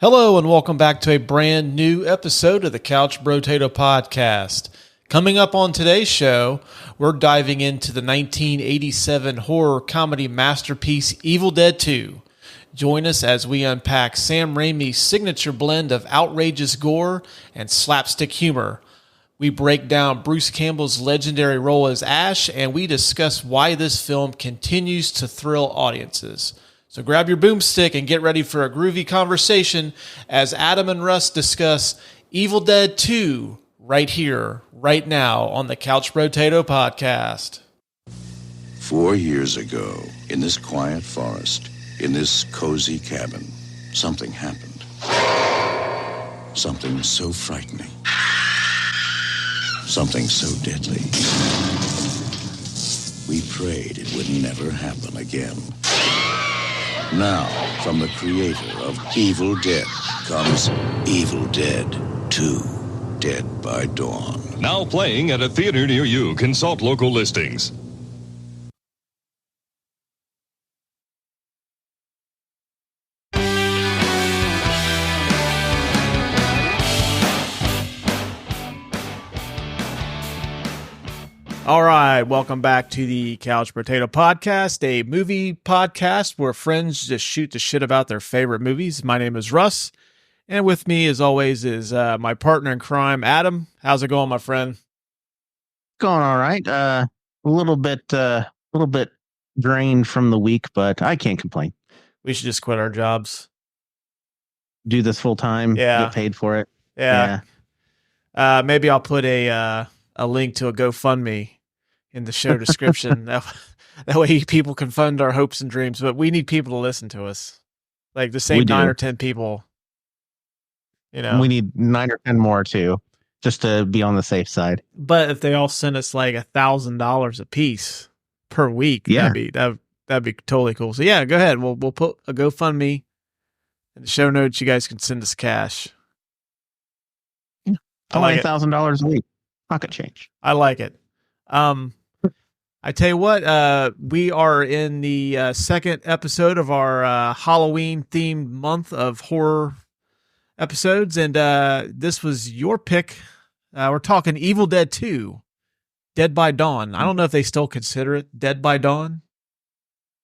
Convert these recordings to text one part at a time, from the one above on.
Hello and welcome back to a brand new episode of the Couch Brotato Podcast. Coming up on today's show, we're diving into the 1987 horror comedy masterpiece Evil Dead 2. Join us as we unpack Sam Raimi's signature blend of outrageous gore and slapstick humor. We break down Bruce Campbell's legendary role as Ash, and we discuss why this film continues to thrill audiences. So grab your boomstick and get ready for a groovy conversation as Adam and Russ discuss Evil Dead 2 right here, right now on the Couch Brotato Podcast. 4 years ago, in this quiet forest, in this cozy cabin, something happened. Something so frightening. Something so deadly. We prayed it would never happen again. Now, from the creator of Evil Dead comes Evil Dead 2, Dead by Dawn. Now playing at a theater near you. Consult local listings. All right, welcome back to the Couch Brotato Podcast, a movie podcast where friends just shoot the shit about their favorite movies. My name is Russ, and with me, as always, is my partner in crime, Adam. How's it going, my friend? Going all right. A little bit drained from the week, but I can't complain. We should just quit our jobs. Do this full time. Yeah. Get paid for it. Yeah. Maybe I'll put a link to a GoFundMe in the show description. that way people can fund our hopes and dreams, but we need people to listen to us. Like the same 9 or 10 people, you know. We need 9 or 10 more too, just to be on the safe side. But if they all send us like $1,000 a piece per week, yeah, that'd be totally cool. So yeah, go ahead. We'll put a GoFundMe in the show notes. You guys can send us cash. Yeah. $1,000 a week. Pocket change. I like it. I tell you what, we are in the second episode of our Halloween themed month of horror episodes, and this was your pick. We're talking Evil Dead 2, Dead by Dawn. I don't know if they still consider it Dead by Dawn.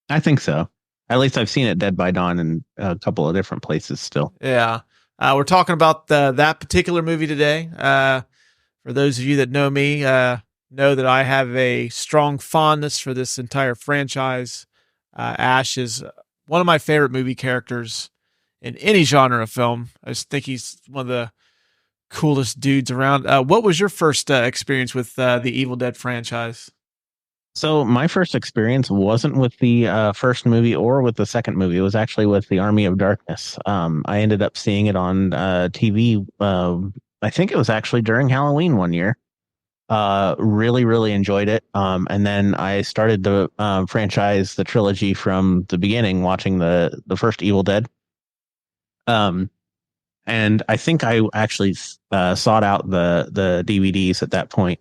I think so. At least I've seen it Dead by Dawn in a couple of different places still. Yeah. We're talking about that particular movie today. For those of you that know me, know that I have a strong fondness for this entire franchise. Ash is one of my favorite movie characters in any genre of film. I just think he's one of the coolest dudes around. What was your first experience with the Evil Dead franchise? So my first experience wasn't with the first movie or with the second movie. It was actually with the Army of Darkness. I ended up seeing it on TV. I think it was actually during Halloween one year. Really, really enjoyed it. And then I started the franchise, the trilogy from the beginning, watching the first Evil Dead. And I think I actually sought out the DVDs at that point.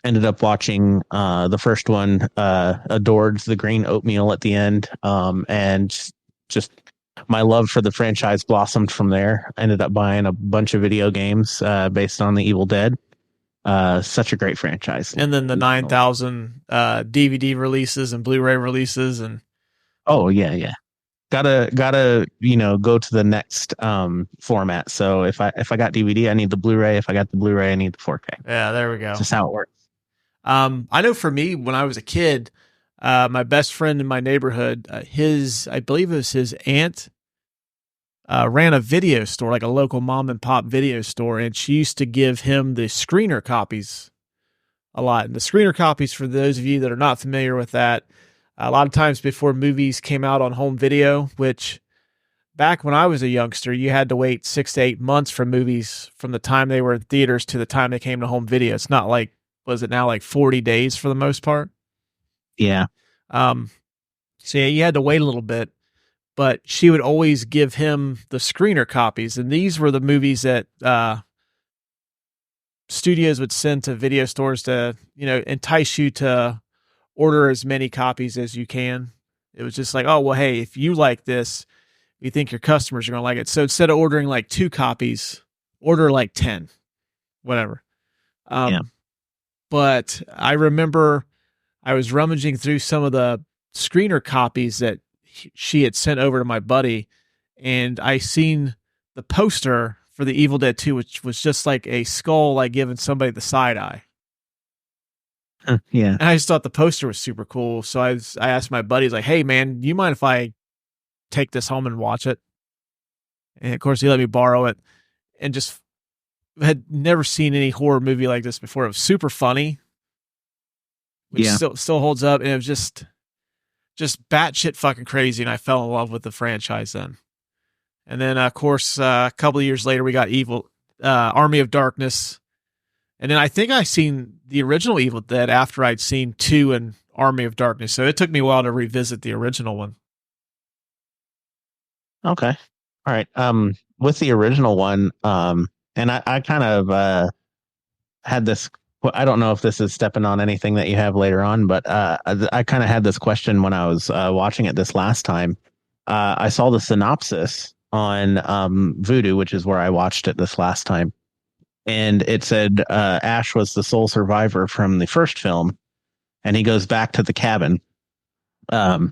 Ended up watching the first one, adored the green oatmeal at the end, and just my love for the franchise blossomed from there. Ended up buying a bunch of video games based on the Evil Dead. Such a great franchise. And then the 9,000 DVD releases and Blu-ray releases. And oh yeah. Gotta go to the next format. So if I got DVD, I need the Blu-ray. If I got the Blu-ray, I need the 4K. Yeah, there we go. That's just how it works. I know for me, when I was a kid, my best friend in my neighborhood, I believe it was his aunt, ran a video store, like a local mom and pop video store, and she used to give him the screener copies a lot. And the screener copies, for those of you that are not familiar with that, a lot of times before movies came out on home video, which back when I was a youngster, you had to wait 6 to 8 months for movies from the time they were in theaters to the time they came to home video. It's not like, was it now like 40 days for the most part? Yeah. So yeah, you had to wait a little bit, but she would always give him the screener copies. And these were the movies that, studios would send to video stores to, entice you to order as many copies as you can. It was just like, oh, well, hey, if you like this, We think your customers are going to like it. So instead of ordering like 2 copies, order like 10, whatever. But I remember I was rummaging through some of the screener copies that she had sent over to my buddy, and I seen the poster for the Evil Dead 2, which was just like a skull, like giving somebody the side eye. Yeah. And I just thought the poster was super cool. So I asked my buddies, like, hey man, do you mind if I take this home and watch it? And of course he let me borrow it, and just had never seen any horror movie like this before. It was super funny, which still holds up. And it was just batshit fucking crazy. And I fell in love with the franchise then. And then, of course, a couple of years later, we got Army of Darkness. And then I think I seen the original Evil Dead after I'd seen 2 and Army of Darkness. So it took me a while to revisit the original one. Okay. All right. With the original one, and I kind of had this, I don't know if this is stepping on anything that you have later on, but I kind of had this question when I was watching it this last time. I saw the synopsis on Vudu, which is where I watched it this last time. And it said Ash was the sole survivor from the first film, and he goes back to the cabin. I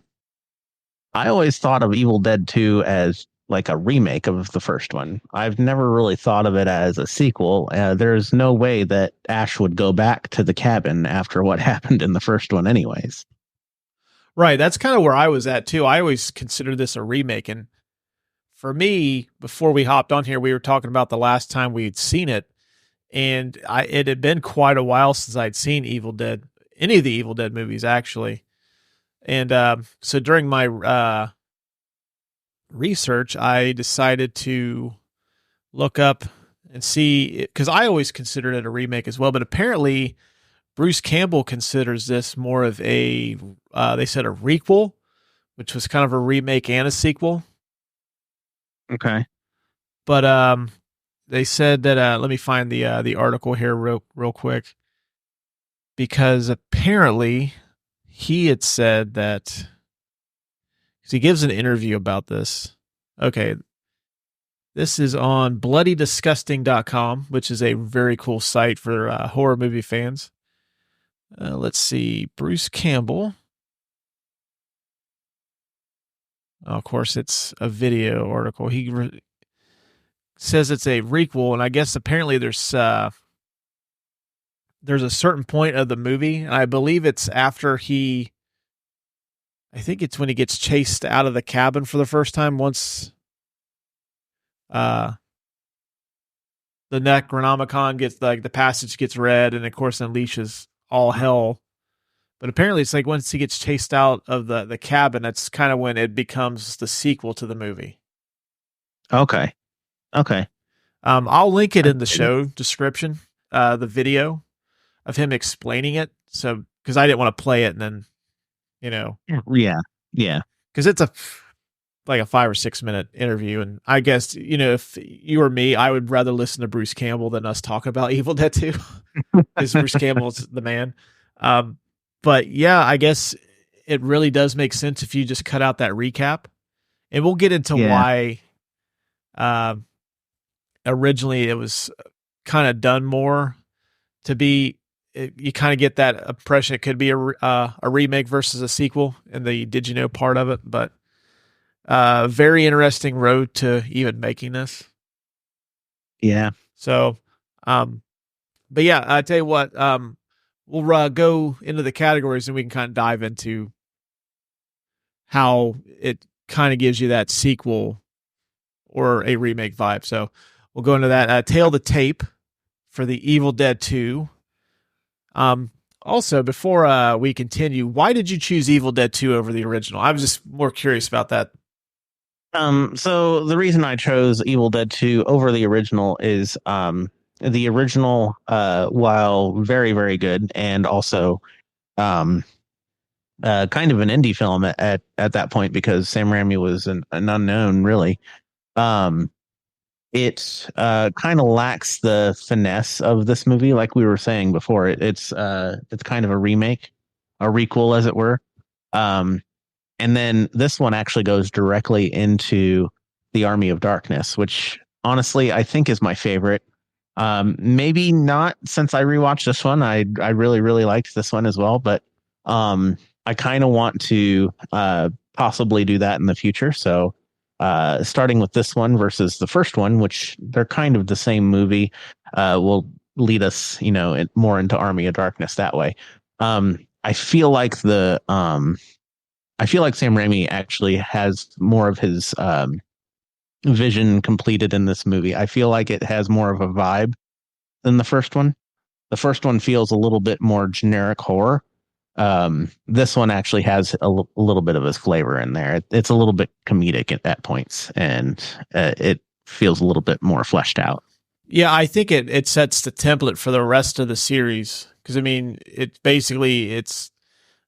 always thought of Evil Dead 2 as like a remake of the first one. I've never really thought of it as a sequel. There's no way that Ash would go back to the cabin after what happened in the first one anyways. Right. That's kind of where I was at too. I always considered this a remake. And for me, before we hopped on here, we were talking about the last time we'd seen it. And it had been quite a while since I'd seen Evil Dead, any of the Evil Dead movies, actually. And so during my research, I decided to look up and see, because I always considered it a remake as well. But apparently, Bruce Campbell considers this more of they said a requel, which was kind of a remake and a sequel. Okay. But they said that let me find the article here real quick, because apparently he had said that, because he gives an interview about this. Okay, this is on bloodydisgusting.com, which is a very cool site for horror movie fans. Let's see, Bruce Campbell. Oh, of course, it's a video article. He says it's a requel, and I guess apparently there's a certain point of the movie, and I believe it's after I think it's when he gets chased out of the cabin for the first time, once the Necronomicon gets, like, the passage gets read, and of course unleashes all hell. But apparently it's like once he gets chased out of the cabin, that's kind of when it becomes the sequel to the movie. Okay. I'll link it in the show description, the video of him explaining it. So, because I didn't want to play it and then, Yeah. because it's like a 5 or 6 minute interview. And I guess, if you or me, I would rather listen to Bruce Campbell than us talk about Evil Dead 2, because Bruce Campbell's the man. But yeah, I guess it really does make sense if you just cut out that recap, and we'll get into why originally it was kind of done more to be. You kind of get that impression it could be a remake versus a sequel in the did you know part of it, but very interesting road to even making this. Yeah. So, but yeah, I tell you what, we'll go into the categories and we can kind of dive into how it kind of gives you that sequel or a remake vibe. So we'll go into that. Tail the tape for the Evil Dead 2. Also, before we continue, why did you choose Evil Dead 2 over the original? I was just more curious about that. So the reason I chose Evil Dead 2 over the original is the original, while very, very good, and also kind of an indie film at that point, because Sam Raimi was an unknown, really. It kind of lacks the finesse of this movie, like we were saying before. It's kind of a remake, a requel, as it were. And then this one actually goes directly into the Army of Darkness, which honestly I think is my favorite. Maybe not since I rewatched this one. I really, really liked this one as well, but I kind of want to possibly do that in the future. So starting with this one versus the first one, which they're kind of the same movie, will lead us, more into Army of Darkness that way. I feel like Sam Raimi actually has more of his vision completed in this movie. I feel like it has more of a vibe than the first one. The first one feels a little bit more generic horror. This one actually has a little bit of his flavor in there. It's a little bit comedic at points, and it feels a little bit more fleshed out. Yeah, I think it sets the template for the rest of the series. Because, I mean, it's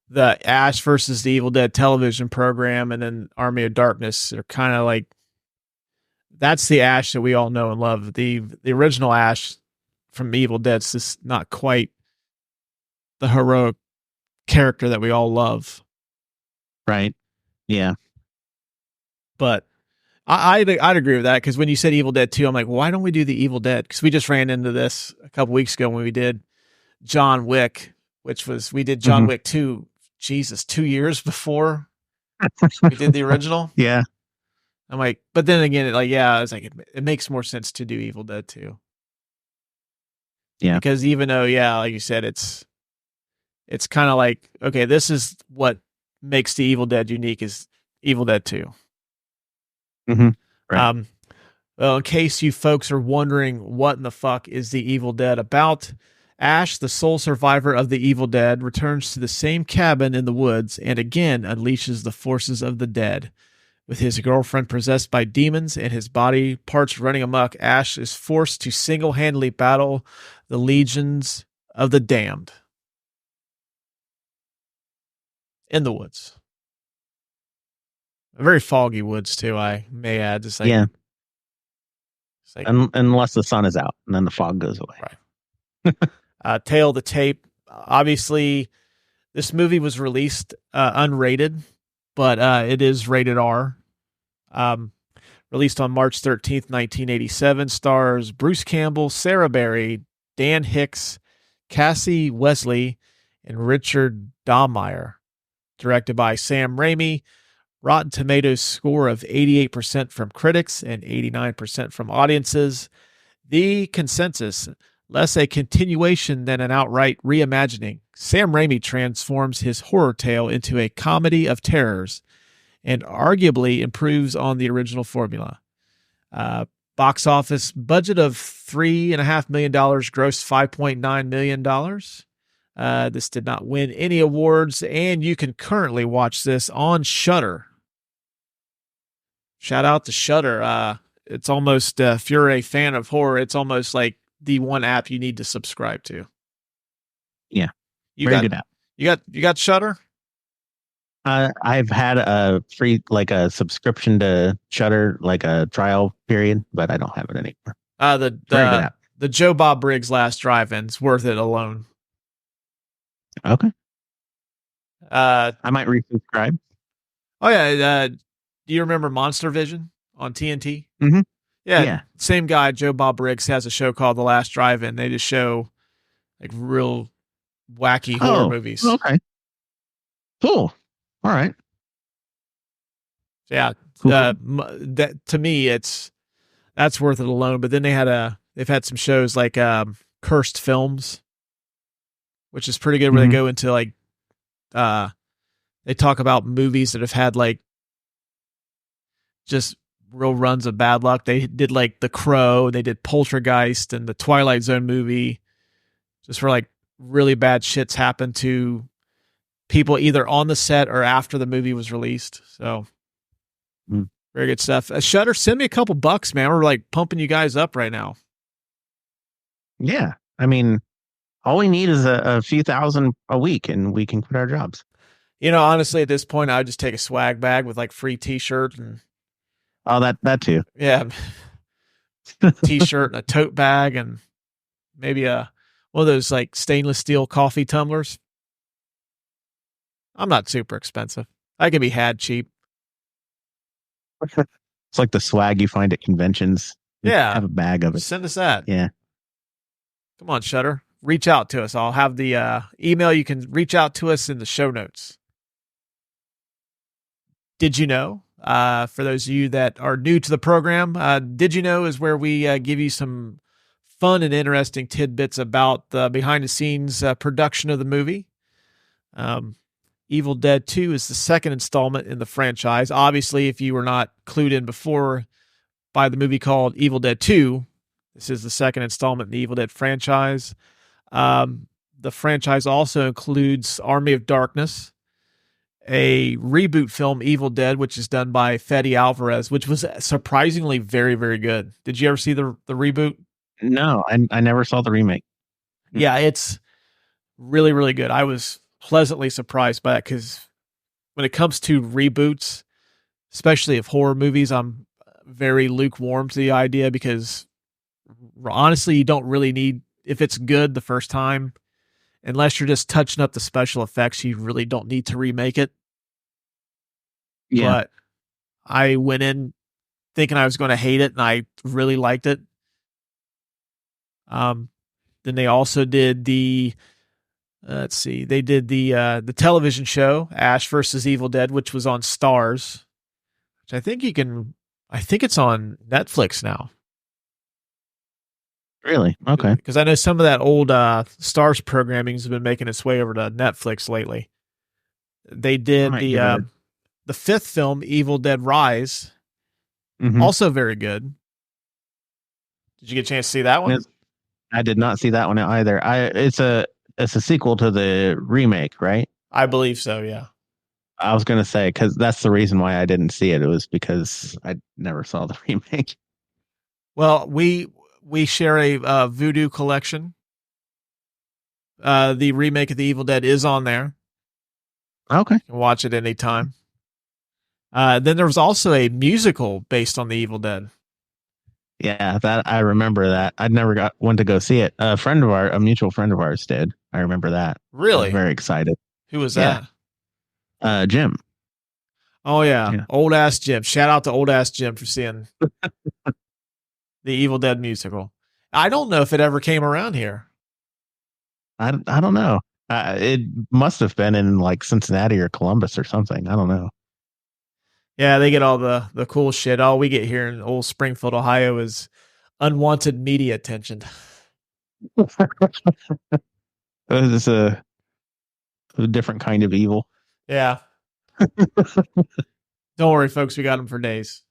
the Ash versus the Evil Dead television program, and then Army of Darkness. They're kind of like, that's the Ash that we all know and love. The original Ash from Evil Dead's just not quite the heroic character that we all love. Right. Yeah. But I'd agree with that, because when you said Evil Dead 2, I'm like, why don't we do the Evil Dead? Because we just ran into this a couple weeks ago when we did John Wick, we did John Wick 2, 2 years before we did the original. Yeah. I'm like, but then again, it makes more sense to do Evil Dead 2. Yeah. Because even though, like you said, it's kind of like, okay, this is what makes the Evil Dead unique is Evil Dead 2. Mm-hmm. Right. Well, in case you folks are wondering what in the fuck is the Evil Dead about, Ash, the sole survivor of the Evil Dead, returns to the same cabin in the woods and again unleashes the forces of the dead. With his girlfriend possessed by demons and his body parts running amok, Ash is forced to single-handedly battle the legions of the damned in the woods. Very foggy woods, too, I may add. Just like, yeah. Like, unless the sun is out, and then the fog goes away. Right. Tail of the tape. Obviously, this movie was released unrated, but it is rated R. Released on March 13th, 1987. Stars Bruce Campbell, Sarah Berry, Dan Hicks, Cassie Wesley, and Richard Dahmeyer. Directed by Sam Raimi. Rotten Tomatoes score of 88% from critics and 89% from audiences. The consensus: less a continuation than an outright reimagining. Sam Raimi transforms his horror tale into a comedy of terrors and arguably improves on the original formula. Box office budget of $3.5 million, grossed $5.9 million. This did not win any awards, and you can currently watch this on Shudder. Shout out to Shudder. It's almost, if you're a fan of horror, it's almost like the one app you need to subscribe to. Yeah. Very good app. You got Shudder? I've had a free, like a subscription to Shudder, like a trial period, but I don't have it anymore. The Joe Bob Briggs Last Drive-In's worth it alone. Okay. I might resubscribe. Oh yeah. Do you remember Monster Vision on TNT? Mm-hmm. Yeah. Same guy, Joe Bob Briggs, has a show called The Last Drive-In. They just show like real wacky horror movies. Okay. Cool. All right. Yeah. Cool. That to me, that's worth it alone. But then they've had some shows like Cursed Films, which is pretty good, where they go into like they talk about movies that have had like just real runs of bad luck. They did like The Crow, they did Poltergeist and the Twilight Zone movie, just where like really bad shits happened to people either on the set or after the movie was released. So very good stuff. Shudder, send me a couple bucks, man. We're like pumping you guys up right now. Yeah. I mean, all we need is a few thousand a week and we can quit our jobs. Honestly, at this point, I would just take a swag bag with like free t-shirt and that too. Yeah. T-shirt and a tote bag and maybe one of those like stainless steel coffee tumblers. I'm not super expensive. I can be had cheap. It's like the swag you find at conventions. You Yeah. have a bag of it. Send us that. Yeah. Come on, Shutter. Reach out to us. I'll have the email. You can reach out to us in the show notes. Did you know? For those of you that are new to the program, Did You Know is where we give you some fun and interesting tidbits about the behind-the-scenes production of the movie. Evil Dead 2 is the second installment in the franchise. Obviously, if you were not clued in before by the movie called Evil Dead 2, this is the second installment in the Evil Dead franchise. The franchise also includes Army of Darkness, a reboot film, Evil Dead, which is done by Fede Alvarez, which was surprisingly very, very good. Did you ever see the reboot? No, I never saw the remake. Yeah, it's really, really good. I was pleasantly surprised by it because when it comes to reboots, especially of horror movies, I'm very lukewarm to the idea because honestly, you don't really need, if it's good the first time, unless you're just touching up the special effects, you really don't need to remake it. Yeah. But I went in thinking I was going to hate it, and I really liked it. Then they also did they did the television show Ash versus Evil Dead, which was on Stars, which I think it's on Netflix now. Really? Okay. Because I know some of that old Stars programming has been making its way over to Netflix lately. They did the fifth film, Evil Dead Rise, also very good. Did you get a chance to see that one? I did not see that one either. It's a sequel to the remake, right? I believe so. Yeah. I was going to say, because that's the reason why I didn't see it. It was because I never saw the remake. Well, we share a Voodoo collection. The remake of the Evil Dead is on there. Okay. You can watch it anytime. Then there was also a musical based on the Evil Dead. Yeah, that I remember that. I'd never went to go see it. A mutual friend of ours did. I remember that. Really? I was very excited. Who was that? Jim. Oh yeah. Old ass Jim. Shout out to old ass Jim for seeing the Evil Dead musical. I don't know if it ever came around here. I don't know. It must have been in like Cincinnati or Columbus or something. I don't know. Yeah, they get all the cool shit. All we get here in old Springfield, Ohio is unwanted media attention. It's a different kind of evil. Yeah. Don't worry, folks. We got them for days.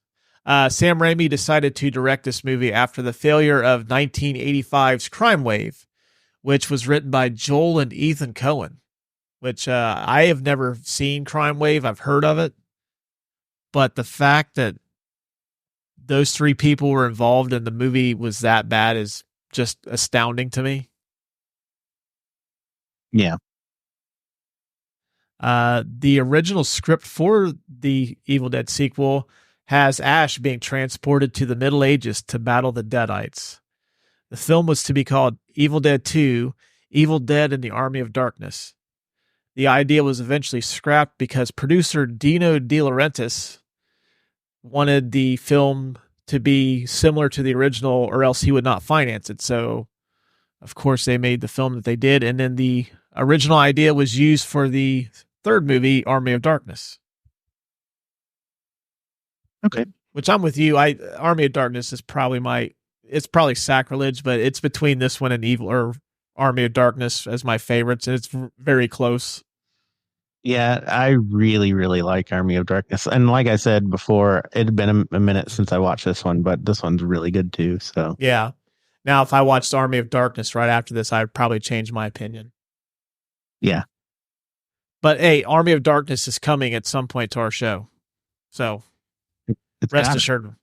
Sam Raimi decided to direct this movie after the failure of 1985's Crime Wave, which was written by Joel and Ethan Coen, which I have never seen Crime Wave. I've heard of it. But the fact that those three people were involved in the movie was that bad is just astounding to me. Yeah. The original script for the Evil Dead sequel has Ash being transported to the Middle Ages to battle the Deadites. The film was to be called Evil Dead 2, Evil Dead and the Army of Darkness. The idea was eventually scrapped because producer Dino De Laurentiis wanted the film to be similar to the original or else he would not finance it. So, of course, they made the film that they did. And then the original idea was used for the third movie, Army of Darkness. Okay. Which I'm with you. Army of Darkness is probably it's probably sacrilege, but it's between this one and Army of Darkness as my favorites. And it's very close. Yeah, I really, really like Army of Darkness. And like I said before, it had been a minute since I watched this one, but this one's really good too. So yeah. Now, if I watched Army of Darkness right after this, I'd probably change my opinion. Yeah. But hey, Army of Darkness is coming at some point to our show. So rest assured.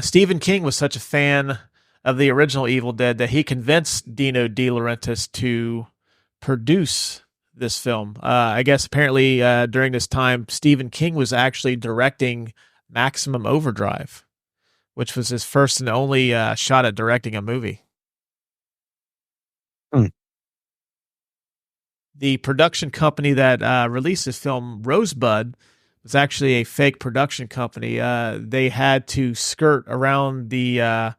Stephen King was such a fan of the original Evil Dead that he convinced Dino De Laurentiis to produce this film. I guess apparently during this time, Stephen King was actually directing Maximum Overdrive, which was his first and only shot at directing a movie. The production company that released this film, Rosebud, was actually a fake production company. They had to skirt around the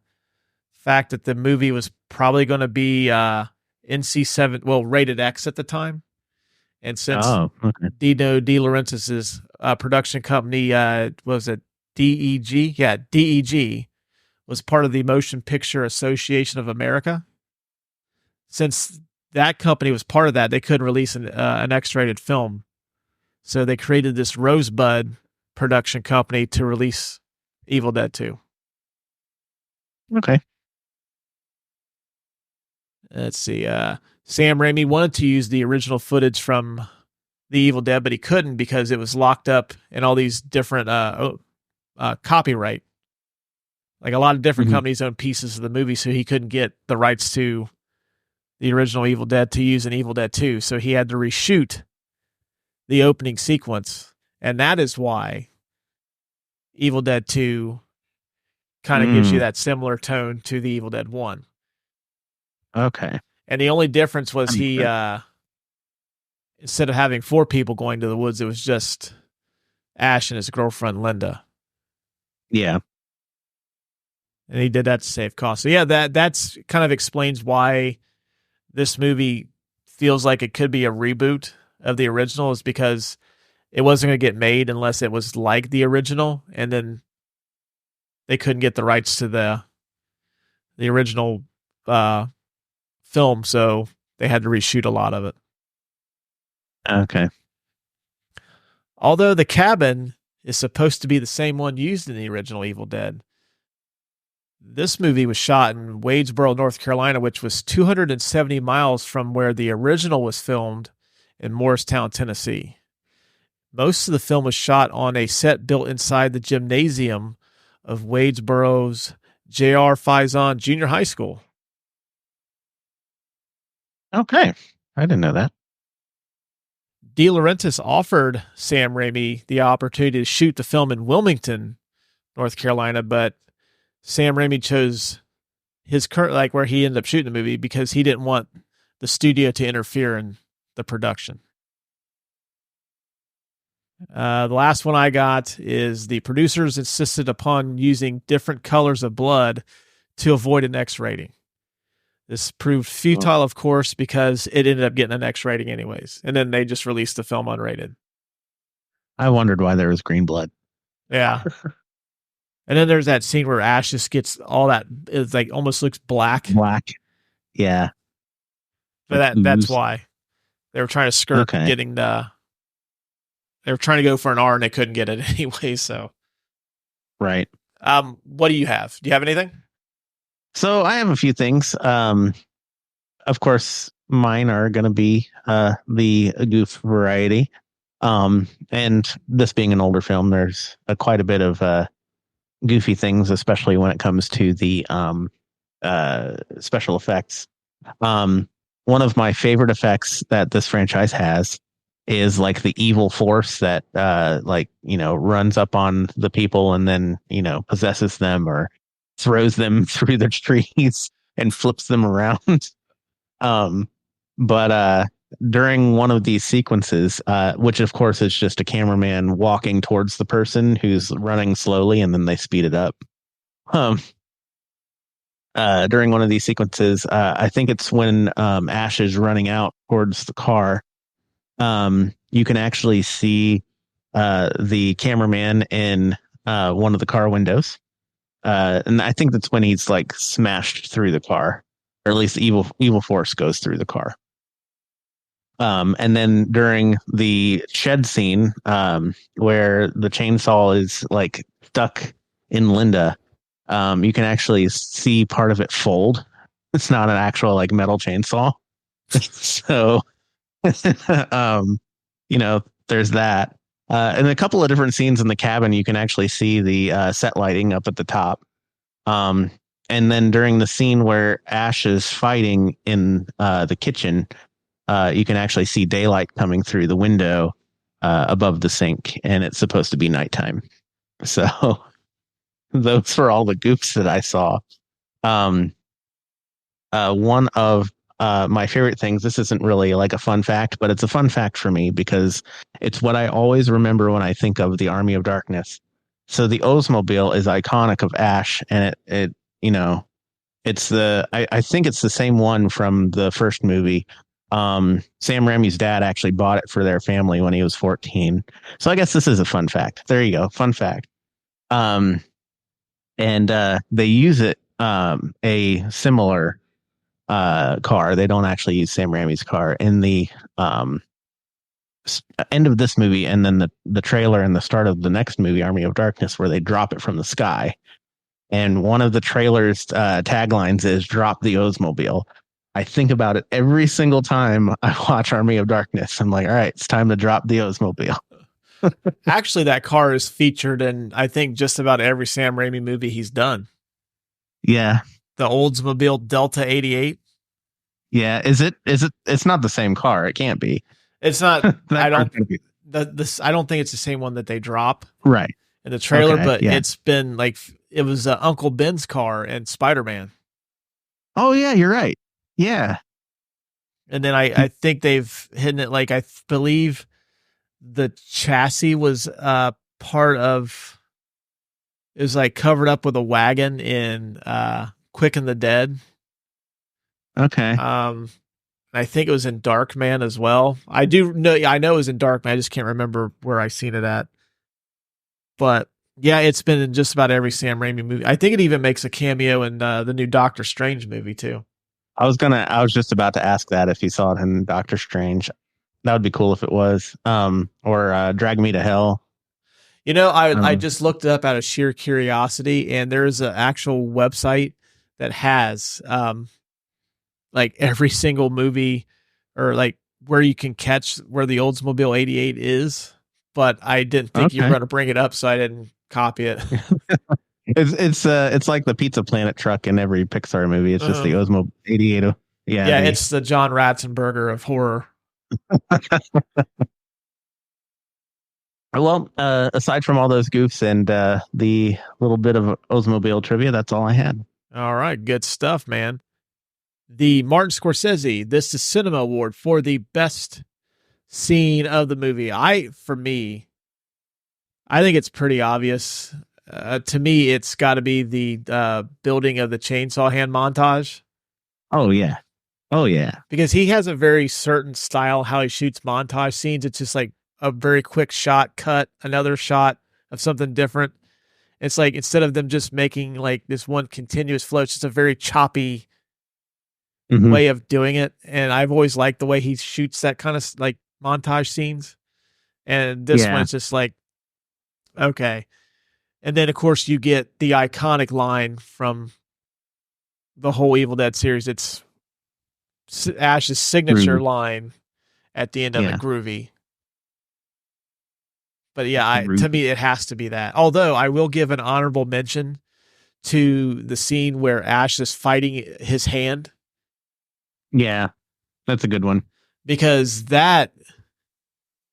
fact that the movie was probably going to be NC-7, well, rated X at the time. And since Dino De Laurentiis's production company, was it DEG? Yeah, DEG was part of the Motion Picture Association of America. Since that company was part of that, they couldn't release an X-rated film. So they created this Rosebud production company to release Evil Dead 2. Okay. Let's see. Sam Raimi wanted to use the original footage from The Evil Dead, but he couldn't because it was locked up in all these different copyright. Like a lot of different companies own pieces of the movie, so he couldn't get the rights to the original Evil Dead to use in Evil Dead 2. So he had to reshoot the opening sequence. And that is why Evil Dead 2 kind of gives you that similar tone to the Evil Dead 1. Okay. And the only difference was he, instead of having 4 people going to the woods, it was just Ash and his girlfriend, Linda. Yeah. And he did that to save costs. So yeah, that's kind of explains why this movie feels like it could be a reboot of the original, is because it wasn't going to get made unless it was like the original, and then they couldn't get the rights to the original film, so they had to reshoot a lot of it. Okay. Although the cabin is supposed to be the same one used in the original Evil Dead, this movie was shot in Wadesboro, North Carolina, which was 270 miles from where the original was filmed in Morristown, Tennessee. Most of the film was shot on a set built inside the gymnasium of Wadesboro's J.R. Faison Junior High School. Okay. I didn't know that. De Laurentiis offered Sam Raimi the opportunity to shoot the film in Wilmington, North Carolina, but Sam Raimi chose his current, like where he ended up shooting the movie, because he didn't want the studio to interfere in the production. The last one I got is the producers insisted upon using different colors of blood to avoid an X rating. This proved futile, of course, because it ended up getting an X rating anyways. And then they just released the film unrated. I wondered why there was green blood. Yeah. And then there's that scene where Ash just gets all that, it's like almost looks black. Black. Yeah. So that's why they were trying to skirt getting they were trying to go for an R and they couldn't get it anyway. So, right. What do you have? Do you have anything? So I have a few things. Of course, mine are going to be the goof variety. And this being an older film, there's quite a bit of goofy things, especially when it comes to the special effects. One of my favorite effects that this franchise has is like the evil force that runs up on the people and then, possesses them or throws them through the trees and flips them around. But during one of these sequences, which of course is just a cameraman walking towards the person who's running slowly and then they speed it up. During one of these sequences, I think it's when Ash is running out towards the car. You can actually see the cameraman in one of the car windows. And I think that's when he's like smashed through the car, or at least the evil force goes through the car. And then during the shed scene, where the chainsaw is like stuck in Linda, you can actually see part of it fold. It's not an actual like metal chainsaw. So, there's that. And a couple of different scenes in the cabin, you can actually see the set lighting up at the top. And then during the scene where Ash is fighting in the kitchen, you can actually see daylight coming through the window above the sink, and it's supposed to be nighttime. So those were all the goofs that I saw. One of my favorite things. This isn't really like a fun fact, but it's a fun fact for me because it's what I always remember when I think of the Army of Darkness. So the Oldsmobile is iconic of Ash, and it it's I think it's the same one from the first movie. Sam Raimi's dad actually bought it for their family when he was 14. So I guess this is a fun fact. There you go. Fun fact. And they use it, a similar car. They don't actually use Sam Raimi's car in the end of this movie, and then the trailer and the start of the next movie, Army of Darkness, where they drop it from the sky. And one of the trailer's taglines is "Drop the Oldsmobile." I think about it every single time I watch Army of Darkness. I'm like, all right, it's time to drop the Oldsmobile. Actually, that car is featured in, I think, just about every Sam Raimi movie he's done. Yeah. The Oldsmobile Delta 88. Yeah. Is it? It's not the same car. It can't be. It's not. I don't think it's the same one that they drop. Right. In the trailer, okay, but yeah. it's been like, it was Uncle Ben's car in Spider-Man. Oh, yeah, you're right. Yeah. And then I think they've hidden it. Like, I believe the chassis was part of, it was like covered up with a wagon in Quick and the Dead. Okay. I think it was in Darkman as well. I know it was in Darkman. I just can't remember where I seen it at. But yeah, it's been in just about every Sam Raimi movie. I think it even makes a cameo in the new Doctor Strange movie too. I was just about to ask that if you saw it in Doctor Strange. That would be cool if it was. Or Drag Me to Hell. You know, I just looked it up out of sheer curiosity, and there's an actual website that has like every single movie, or like where you can catch where the Oldsmobile 88 is. But I didn't think you were going to bring it up, so I didn't copy it. It's like the Pizza Planet truck in every Pixar movie. It's just the Oldsmobile 88. Yeah, it's the John Ratzenberger of horror. Well, aside from all those goofs and the little bit of Oldsmobile trivia, that's all I had. All right, good stuff, man. The Martin Scorsese This is Cinema Award for the best scene of the movie. I think it's pretty obvious. To me, it's got to be the building of the chainsaw hand montage. Oh yeah. Because he has a very certain style how he shoots montage scenes. It's just like a very quick shot, cut, another shot of something different. It's like, instead of them just making like this one continuous flow, it's just a very choppy way of doing it. And I've always liked the way he shoots that kind of like montage scenes. And this one's just like, okay. And then of course you get the iconic line from the whole Evil Dead series. It's Ash's signature line at the end of it, groovy. But yeah, to me, it has to be that. Although I will give an honorable mention to the scene where Ash is fighting his hand. Yeah, that's a good one. Because that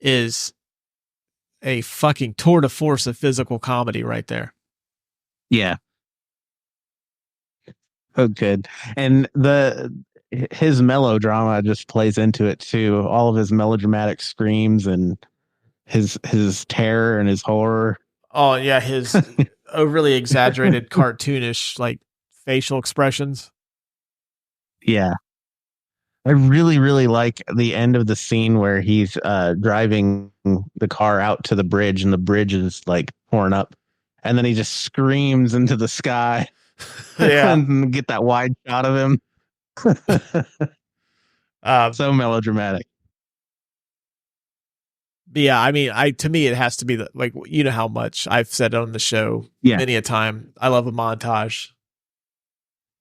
is a fucking tour de force of physical comedy right there. Yeah. Oh, good. And his melodrama just plays into it too. All of his melodramatic screams and his terror and his horror. Oh yeah, his overly exaggerated cartoonish like facial expressions. Yeah. I really, really like the end of the scene where he's driving the car out to the bridge and the bridge is like torn up. And then he just screams into the sky. Yeah. And get that wide shot of him. So melodramatic. But yeah, I mean, to me, it has to be like, you know how much I've said on the show many a time. I love a montage.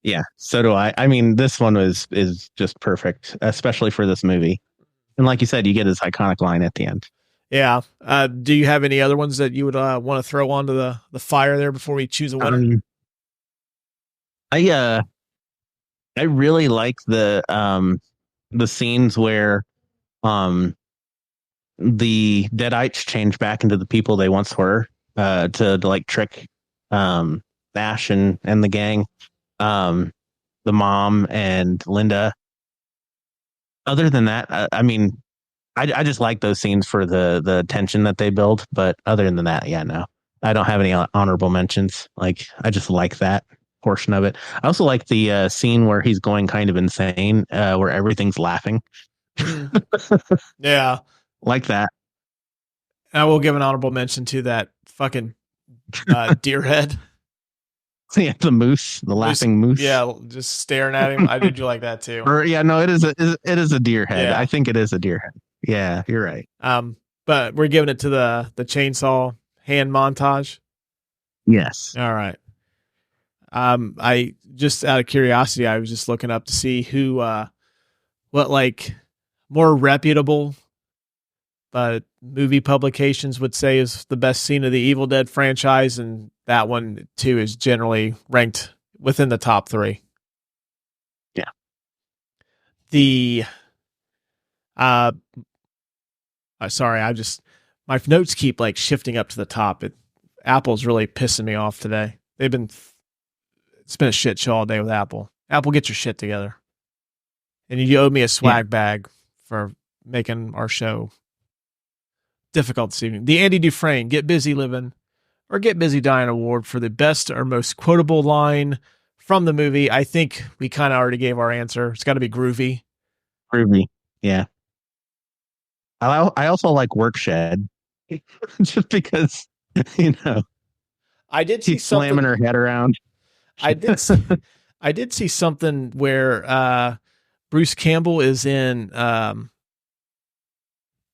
Yeah, so do I. I mean, this one is just perfect, especially for this movie. And like you said, you get his iconic line at the end. Yeah. Do you have any other ones that you would want to throw onto the fire there before we choose a winner? I really like the scenes where the Deadites change back into the people they once were to like trick Ash and the gang. The mom and Linda, other than that, I mean, I just like those scenes for the tension that they build. But other than that, yeah, no, I don't have any honorable mentions. Like, I just like that portion of it. I also like the scene where he's going kind of insane, where everything's laughing. Yeah. Like that. And I will give an honorable mention to that fucking deer head. Yeah, the moose, the laughing moose. Yeah, just staring at him. I did you like that too. Or yeah, no, it is a deer head. Yeah. I think it is a deer head. Yeah, you're right. But we're giving it to the chainsaw hand montage. Yes. All right. I just out of curiosity, I was just looking up to see who, what like more reputable, but movie publications would say is the best scene of the Evil Dead franchise, and that one too is generally ranked within the top 3. Yeah. The, sorry, my notes keep like shifting up to the top. Apple's really pissing me off today. It's been a shit show all day with Apple. Apple, get your shit together. And you owe me a swag bag for making our show difficult this evening. The Andy Dufresne Get Busy Living or Get Busy Dying award for the best or most quotable line from the movie. I think we kind of already gave our answer. It's got to be groovy. Groovy. Yeah. I also like Work Shed just because, I did see something, slamming her head around. I did see something where Bruce Campbell is in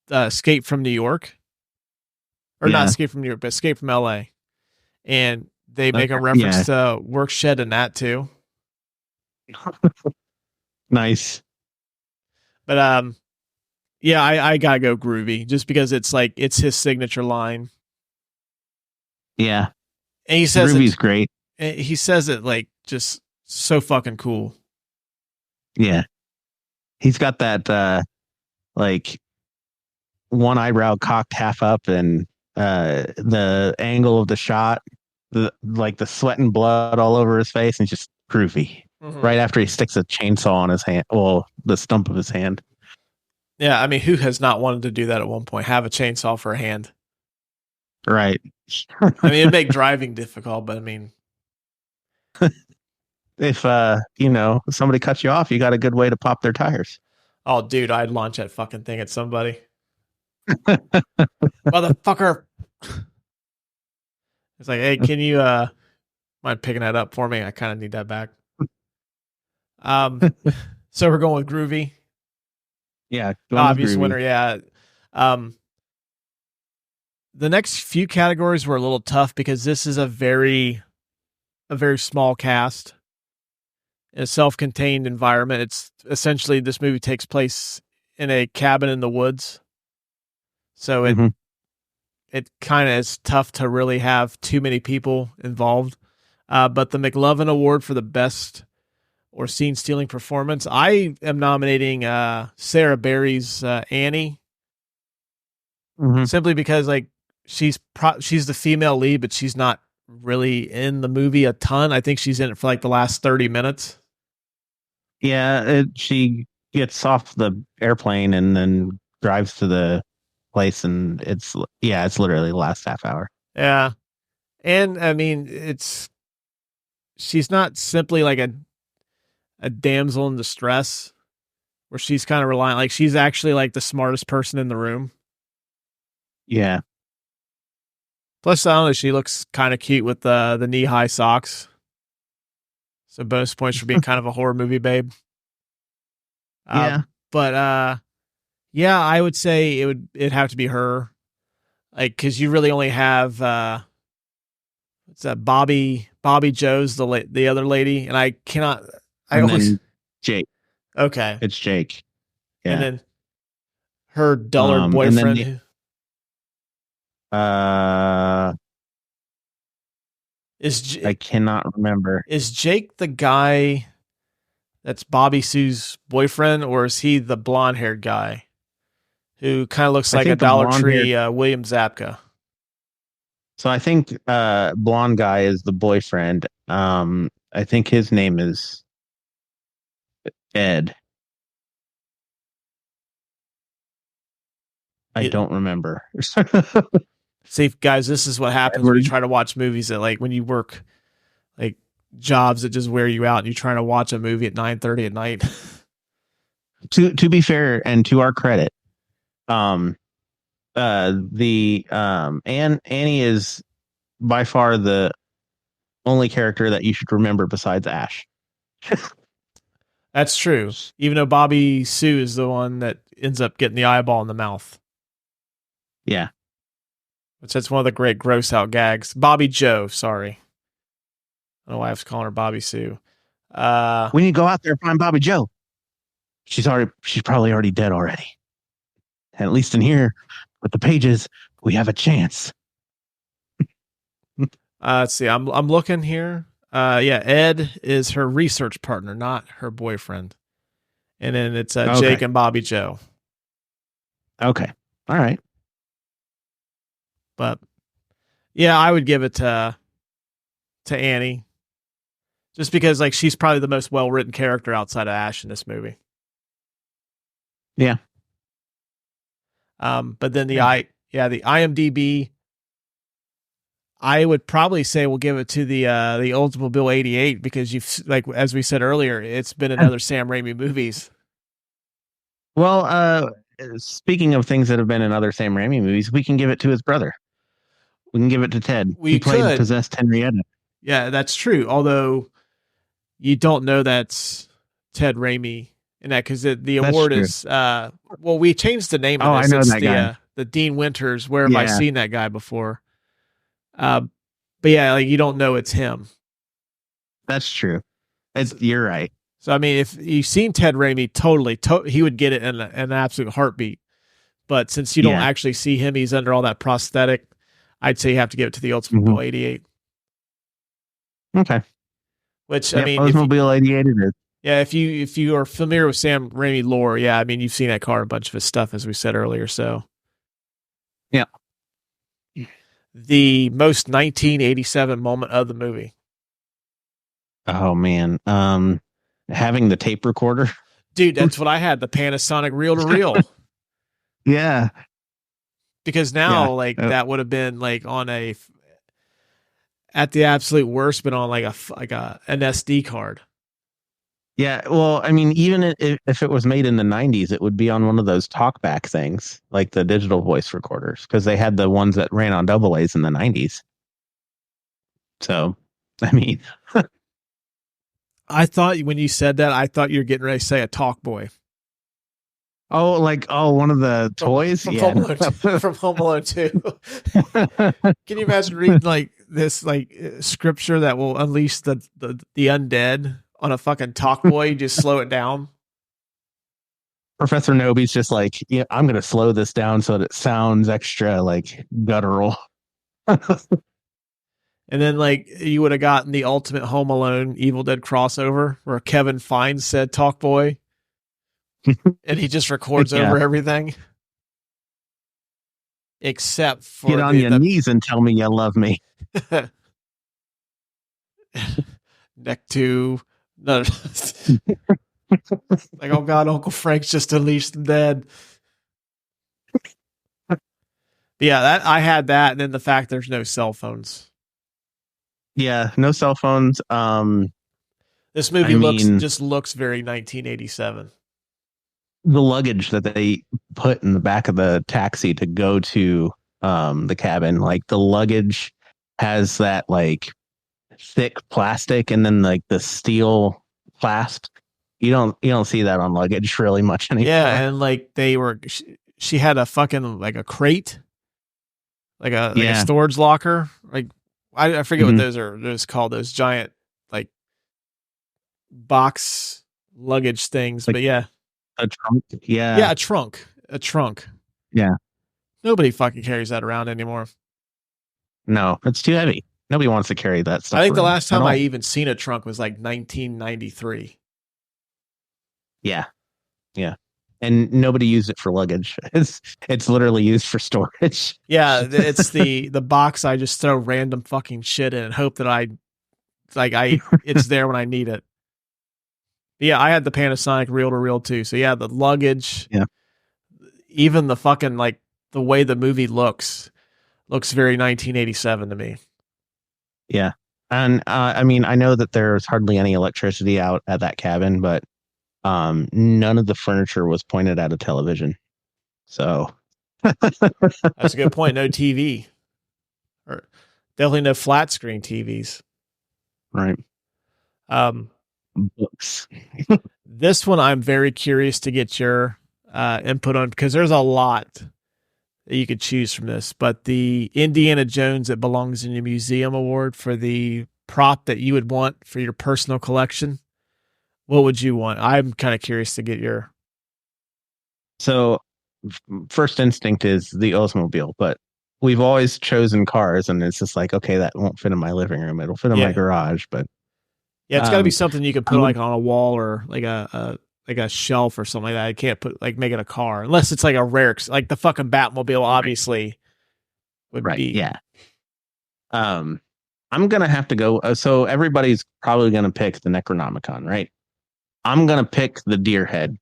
Escape from New York, or not Escape from New York, but Escape from LA, and they make a reference to Work Shed in that too. Nice. But I gotta go groovy just because it's his signature line. Yeah, and he says groovy's great. He says it like just so fucking cool. Yeah, he's got that like one eyebrow cocked half up, and the angle of the shot, the sweat and blood all over his face, and just groovy. Mm-hmm. Right after he sticks a chainsaw on his hand, well, the stump of his hand. Yeah, I mean, who has not wanted to do that at one point? Have a chainsaw for a hand, right? I mean, it'd make driving difficult, but I mean, if somebody cuts you off, you got a good way to pop their tires. Oh, dude, I'd launch that fucking thing at somebody. Motherfucker. It's like, hey, can you mind picking that up for me? I kind of need that back. So we're going with groovy. Yeah, obvious winner. Yeah. The next few categories were a little tough because this is a very small cast, in a self-contained environment. It's essentially, this movie takes place in a cabin in the woods. So it kind of is tough to really have too many people involved. But the McLovin Award for the best or scene-stealing performance, I am nominating Sarah Berry's Annie, simply because she's the female lead, but she's not really in the movie a ton. I think she's in it for the last 30 minutes. Yeah, she gets off the airplane and then drives to the place, and it's literally the last half hour. Yeah, and I mean, she's not simply like a damsel in distress, where she's kind of reliant. She's actually the smartest person in the room. Yeah. Plus, I don't know, she looks kind of cute with the knee-high socks. So bonus points for being kind of a horror movie babe. But I would say it'd have to be her, because you really only have what's that? Bobby Joe's the other lady, and I cannot. Jake. Okay, it's Jake. Yeah, and then her dullard boyfriend. I cannot remember. Is Jake the guy that's Bobby Sue's boyfriend, or is he the blonde-haired guy who kind of looks like a Dollar Tree William Zabka? So I think blonde guy is the boyfriend. I think his name is Ed. I don't remember. See, guys, this is what happens when you try to watch movies that, like, when you work like jobs that just wear you out and you're trying to watch a movie at 9:30 at night. To be fair, and to our credit, Annie is by far the only character that you should remember besides Ash. That's true. Even though Bobby Sue is the one that ends up getting the eyeball in the mouth. Yeah. Which that's one of the great gross out gags. Bobby Joe, sorry. I don't know why I was calling her Bobby Sue. We need to go out there and find Bobby Joe. She's probably already dead already. And at least in here, with the pages, we have a chance. Let's see. I'm looking here. Ed is her research partner, not her boyfriend. And then it's Jake and Bobby Joe. Okay. All right. But yeah, I would give it to Annie. Just because, like, she's probably the most well-written character outside of Ash in this movie. Yeah. But then the IMDb, I would probably say we'll give it to the Oldsmobile 88 because as we said earlier, it's been in other Sam Raimi movies. Well, speaking of things that have been in other Sam Raimi movies, we can give it to his brother. We can give it to Ted. He played possessed Henrietta. Yeah, that's true. Although you don't know that's Ted Raimi in that because the award is we changed the name of this. I know that guy. The Dean Winters. Where have I seen that guy before? But yeah, like you don't know it's him. That's true. You're right. So I mean, if you've seen Ted Raimi, he would get it in an absolute heartbeat. But since you don't actually see him, he's under all that prosthetic. I'd say you have to give it to the Oldsmobile 88. Okay. Which I mean, Oldsmobile 88 it is. Yeah, if you are familiar with Sam Raimi lore, yeah, I mean you've seen that car, a bunch of his stuff, as we said earlier. So, yeah. The most 1987 moment of the movie. Oh man, having the tape recorder, dude. That's what I had. The Panasonic reel-to-reel. Yeah. Because now, that would have been like on at the absolute worst, but on like an SD card. Yeah, well, I mean, even if it was made in the 90s, it would be on one of those talkback things, like the digital voice recorders, because they had the ones that ran on AA's in the 90s. So, I mean, I thought when you said that, I thought you were getting ready to say a Talk Boy. Oh, one of the toys? From Home Alone 2. Can you imagine reading like this scripture that will unleash the undead on a fucking Talk Boy? You just slow it down. Professor Noby's just like, yeah, I'm going to slow this down so that it sounds extra like guttural. And then you would have gotten the ultimate Home Alone Evil Dead crossover where Kevin Fines said Talk Boy. And he just records over everything. Except for get on your knees and tell me you love me. Neck 2. No. Like, oh God, Uncle Frank's just unleashed the dead. But yeah, I had that, and then the fact there's no cell phones. Yeah, no cell phones. This movie looks very 1987. The luggage that they put in the back of the taxi to go to the cabin, like the luggage has that like thick plastic and then like the steel clasp. You don't see that on luggage really much anymore. Yeah, and like she had a fucking like a crate, like a storage locker. Like I forget what those are. Those called those giant like box luggage things. But yeah. A trunk? Yeah. Yeah, a trunk. Yeah. Nobody fucking carries that around anymore. No, it's too heavy. Nobody wants to carry that stuff. I think the last time I even seen a trunk was like 1993. Yeah. Yeah. And nobody used it for luggage. It's literally used for storage. Yeah, it's the box I just throw random fucking shit in and hope that it's there when I need it. Yeah, I had the Panasonic reel-to-reel too. So yeah, the luggage, even the fucking like the way the movie looks very 1987 to me. Yeah. And I mean, I know that there's hardly any electricity out at that cabin, but none of the furniture was pointed at a television. So That's a good point. No TV, or definitely no flat screen TVs. right. Books. This one I'm very curious to get your input on, because there's a lot that you could choose from this. But the Indiana Jones It Belongs in the Museum award for the prop that you would want for your personal collection, what would you want? I'm kind of curious to get your. So first instinct is the Oldsmobile, but we've always chosen cars, and it's just like, okay, that won't fit in my living room. It'll fit in my garage, but yeah, it's got to be something you can put like on a wall or like a shelf or something like that. I can't put like make it a car unless it's like a rare, like the fucking Batmobile, obviously would be. Yeah. I'm gonna have to go. So everybody's probably gonna pick the Necronomicon, right? I'm gonna pick the deer head,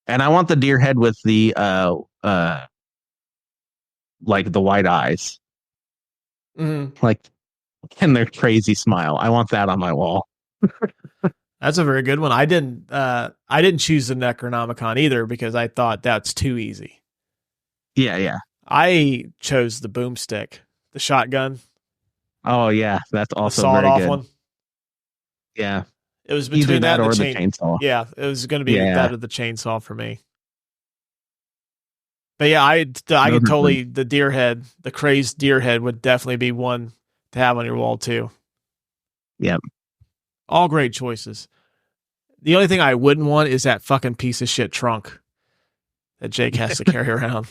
and I want the deer head with the like the white eyes, like, and their crazy smile. I want that on my wall. That's a very good one. I didn't choose the Necronomicon either because I thought that's too easy. Yeah. I chose the boomstick, the shotgun. Oh yeah, that's also the very sawed-off good. one. Yeah, it was between that and or the the chainsaw. Yeah, it was going to be that or the chainsaw for me. But yeah, I could totally, the deer head, the crazed deer head would definitely be one to have on your wall too. Yep. All great choices. The only thing I wouldn't want is that fucking piece of shit trunk that Jake has to carry around.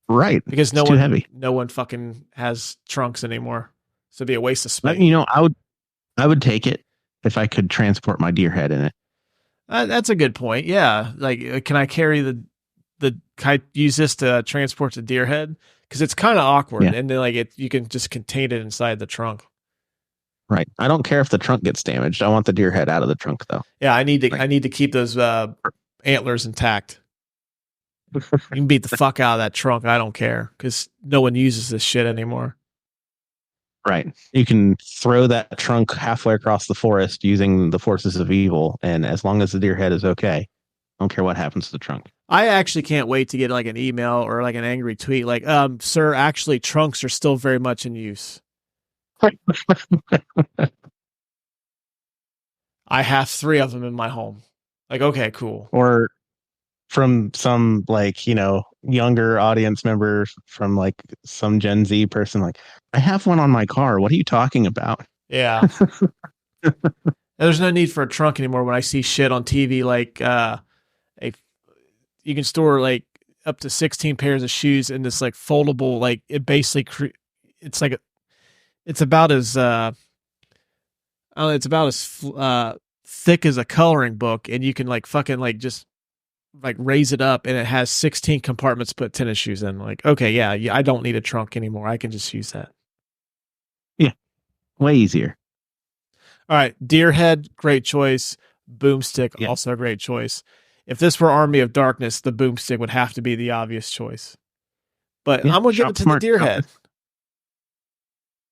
Right. Because it's too heavy. No one fucking has trunks anymore. So it'd be a waste of space. You know, I would take it if I could transport my deer head in it. That's a good point. Yeah. Like, can I carry can I use this to transport the deer head? Because it's kind of awkward, and then like you can just contain it inside the trunk. Right. I don't care if the trunk gets damaged. I want the deer head out of the trunk, though. Yeah, I need to keep those antlers intact. You can beat the fuck out of that trunk. I don't care because no one uses this shit anymore. Right. You can throw that trunk halfway across the forest using the forces of evil, and as long as the deer head is okay, I don't care what happens to the trunk. I actually can't wait to get like an email or like an angry tweet like, sir, actually trunks are still very much in use. I have 3 of them in my home. Like, okay, cool. Or from some like, younger audience member from like some Gen Z person, like, I have one on my car. What are you talking about? Yeah. There's no need for a trunk anymore when I see shit on TV like you can store like up to 16 pairs of shoes in this like foldable, like it basically it's like it's about as thick as a coloring book, and you can like fucking like just like raise it up, and it has 16 compartments to put tennis shoes in. Like, okay, yeah, I don't need a trunk anymore. I can just use that. Yeah, way easier. All right, deer head, great choice. Boomstick, also a great choice. If this were Army of Darkness, the boomstick would have to be the obvious choice. But I'm going to give it to the deer head.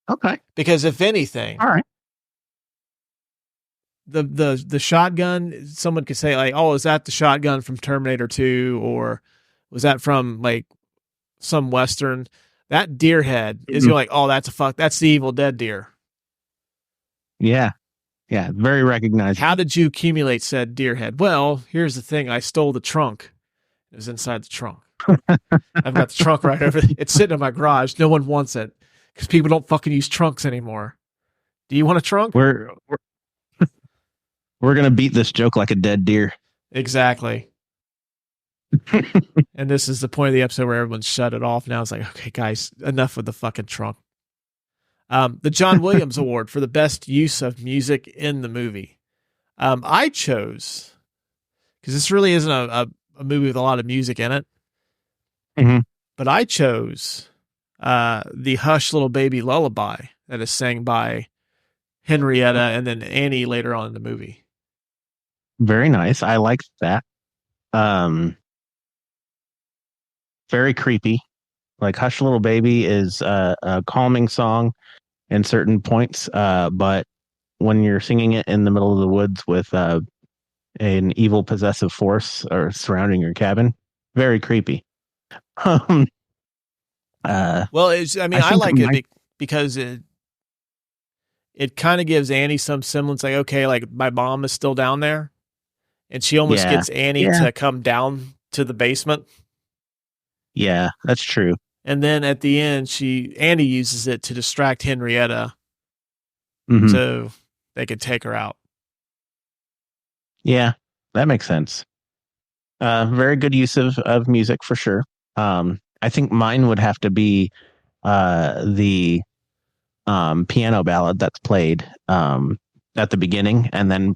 Okay. Because if anything, all right, the shotgun, someone could say like, oh, is that the shotgun from Terminator 2? Or was that from like some Western? That deer head is you're like, oh, that's the Evil Dead deer. Yeah. Yeah, very recognizable. How did you accumulate said deer head? Well, here's the thing. I stole the trunk. It was inside the trunk. I've got the trunk right over. It's sitting in my garage. No one wants it because people don't fucking use trunks anymore. Do you want a trunk? We're going to beat this joke like a dead deer. Exactly. And this is the point of the episode where everyone's shut it off. Now it's like, okay, guys, enough with the fucking trunk. The John Williams Award for the best use of music in the movie. I chose, because this really isn't a movie with a lot of music in it, but I chose the Hush Little Baby Lullaby that is sang by Henrietta and then Annie later on in the movie. Very nice. I like that. very creepy. Like Hush Little Baby is a calming song in certain points, but when you're singing it in the middle of the woods with an evil possessive force or surrounding your cabin, very creepy. Um, Well, I think like it because it kind of gives Annie some semblance, like, okay, like my mom is still down there, and she almost gets Annie to come down to the basement. Yeah, that's true. And then at the end, Annie uses it to distract Henrietta, so they could take her out. Yeah, that makes sense. Very good use of music for sure. I think mine would have to be the piano ballad that's played at the beginning and then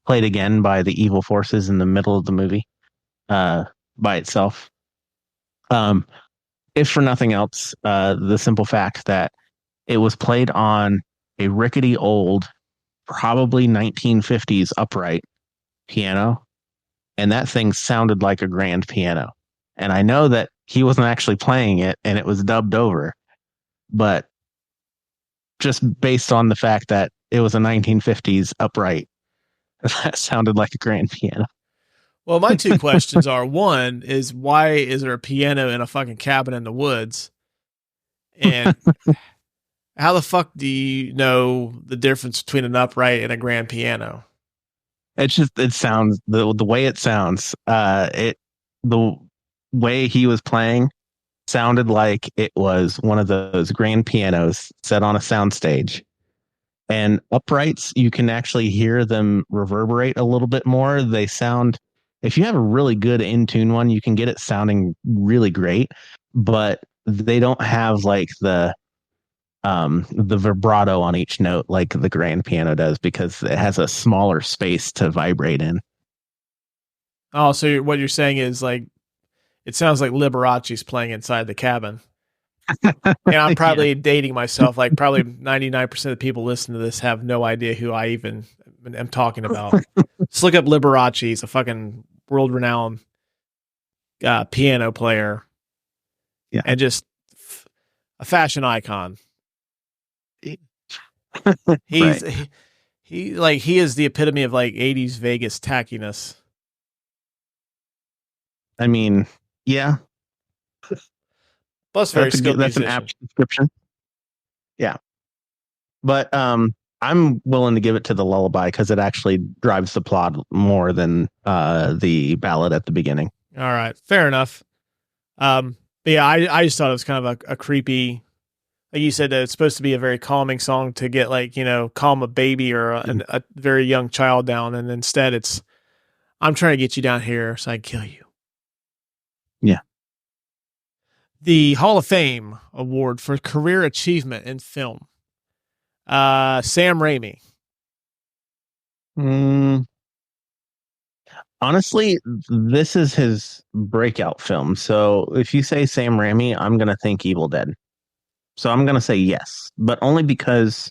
played again by the evil forces in the middle of the movie by itself. If for nothing else, the simple fact that it was played on a rickety old, probably 1950s upright piano, and that thing sounded like a grand piano. And I know that he wasn't actually playing it and it was dubbed over, but just based on the fact that it was a 1950s upright, that sounded like a grand piano. Well, my two questions are, one is, why is there a piano in a fucking cabin in the woods? And how the fuck do you know the difference between an upright and a grand piano? It sounds the way it sounds. The way he was playing sounded like it was one of those grand pianos set on a soundstage. And uprights, you can actually hear them reverberate a little bit more. They sound, if you have a really good in tune one, you can get it sounding really great, but they don't have like the vibrato on each note like the grand piano does, because it has a smaller space to vibrate in. Oh, so what you're saying is, like, it sounds like Liberace's playing inside the cabin. And I'm probably dating myself. Like, probably 99% of the people listening to this have no idea who I even am talking about. Just look up Liberace. He's a fucking world-renowned piano player. Yeah. And just a fashion icon. He's right. he is the epitome of like 80s Vegas tackiness. I mean, yeah. Plus very skilled that's musician. an apt description. Yeah. But I'm willing to give it to the lullaby because it actually drives the plot more than the ballad at the beginning. All right. Fair enough. But yeah, I just thought it was kind of a creepy, like you said, it's supposed to be a very calming song to get, like, you know, calm a baby or a very young child down. And instead it's, I'm trying to get you down here so I can kill you. Yeah. The Hall of Fame award for career achievement in film. Sam Raimi. Honestly, this is his breakout film. So if you say Sam Raimi, I'm going to think Evil Dead. So I'm going to say yes, but only because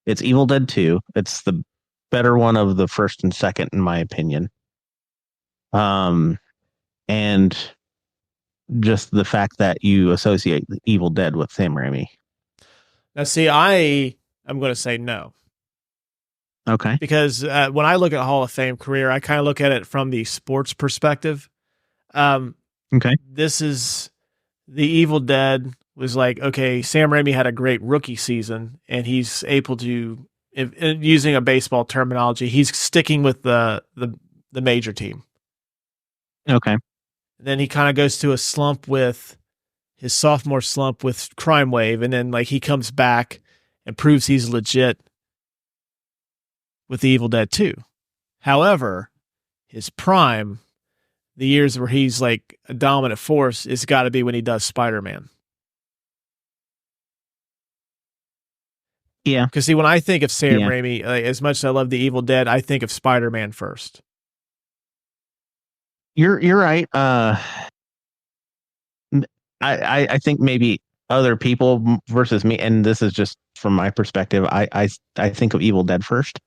it's Evil Dead 2. It's the better one of the first and second, in my opinion. And just the fact that you associate Evil Dead with Sam Raimi. Now, see, I'm going to say no. Okay. Because when I look at Hall of Fame career, I kind of look at it from the sports perspective. Okay. This is the Evil Dead was like, okay, Sam Raimi had a great rookie season, and he's able to, using a baseball terminology, he's sticking with the major team. Okay. And then he kind of goes to a slump with his sophomore slump with Crime Wave, and then like he comes back and proves he's legit with the Evil Dead 2. However, his prime, the years where he's like a dominant force, it's got to be when he does Spider-Man. Yeah. Because see, when I think of Sam Raimi, like, as much as I love the Evil Dead, I think of Spider-Man first. You're right. I think maybe other people versus me, and this is just from my perspective, I think of Evil Dead first.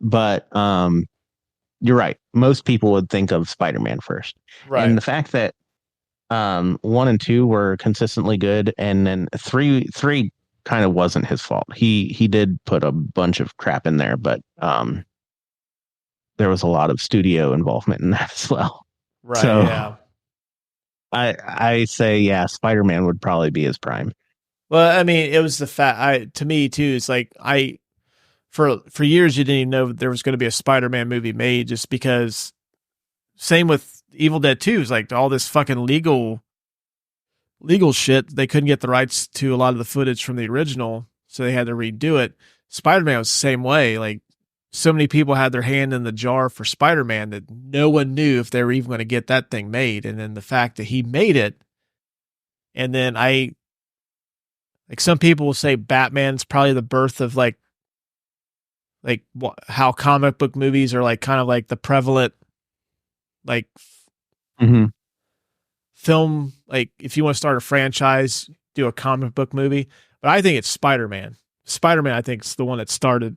But you're right. Most people would think of Spider-Man first. Right. And the fact that One and two were consistently good, and then three kind of wasn't his fault. He did put a bunch of crap in there, but there was a lot of studio involvement in that as well. Right. So, Yeah. I say, yeah, Spider-Man would probably be his prime. Well, I mean, it was the fact. To me too. It's like for years you didn't even know there was going to be a Spider-Man movie made, just because. Same with Evil Dead 2. It's like all this fucking legal shit. They couldn't get the rights to a lot of the footage from the original, so they had to redo it. Spider-Man was the same way. Like, so many people had their hand in the jar for Spider-Man that no one knew if they were even going to get that thing made. And then the fact that he made it, and then like some people will say Batman's probably the birth of like how comic book movies are like kind of like the prevalent like film. Like, if you want to start a franchise, do a comic book movie. But I think it's Spider-Man. Spider-Man, I think, is the one that started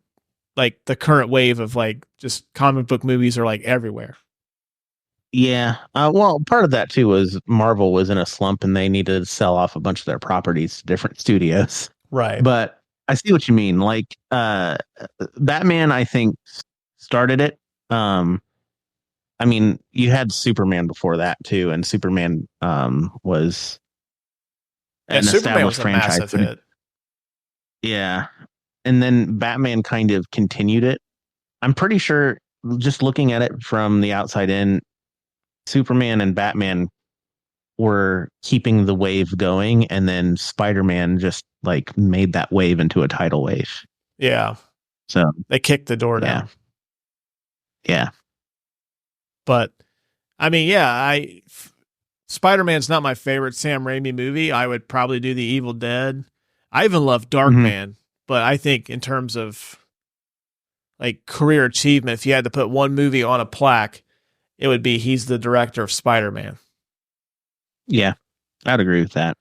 like the current wave of like just comic book movies are like everywhere. Yeah. Well, part of that too was Marvel was in a slump and they needed to sell off a bunch of their properties to different studios. Right. But I see what you mean. Like, Batman, I think, started it. I mean, you had Superman before that too, and Superman was an Superman established was a franchise. massive hit. Yeah. And then Batman kind of continued it. I'm pretty sure, just looking at it from the outside in, Superman and Batman were keeping the wave going, and then Spider-Man just like made that wave into a tidal wave. Yeah. So they kicked the door down. Yeah. But I mean, yeah, Spider-Man's not my favorite Sam Raimi movie. I would probably do the Evil Dead. I even love Darkman, but I think in terms of like career achievement, if you had to put one movie on a plaque, it would be he's the director of Spider-Man. Yeah, I'd agree with that.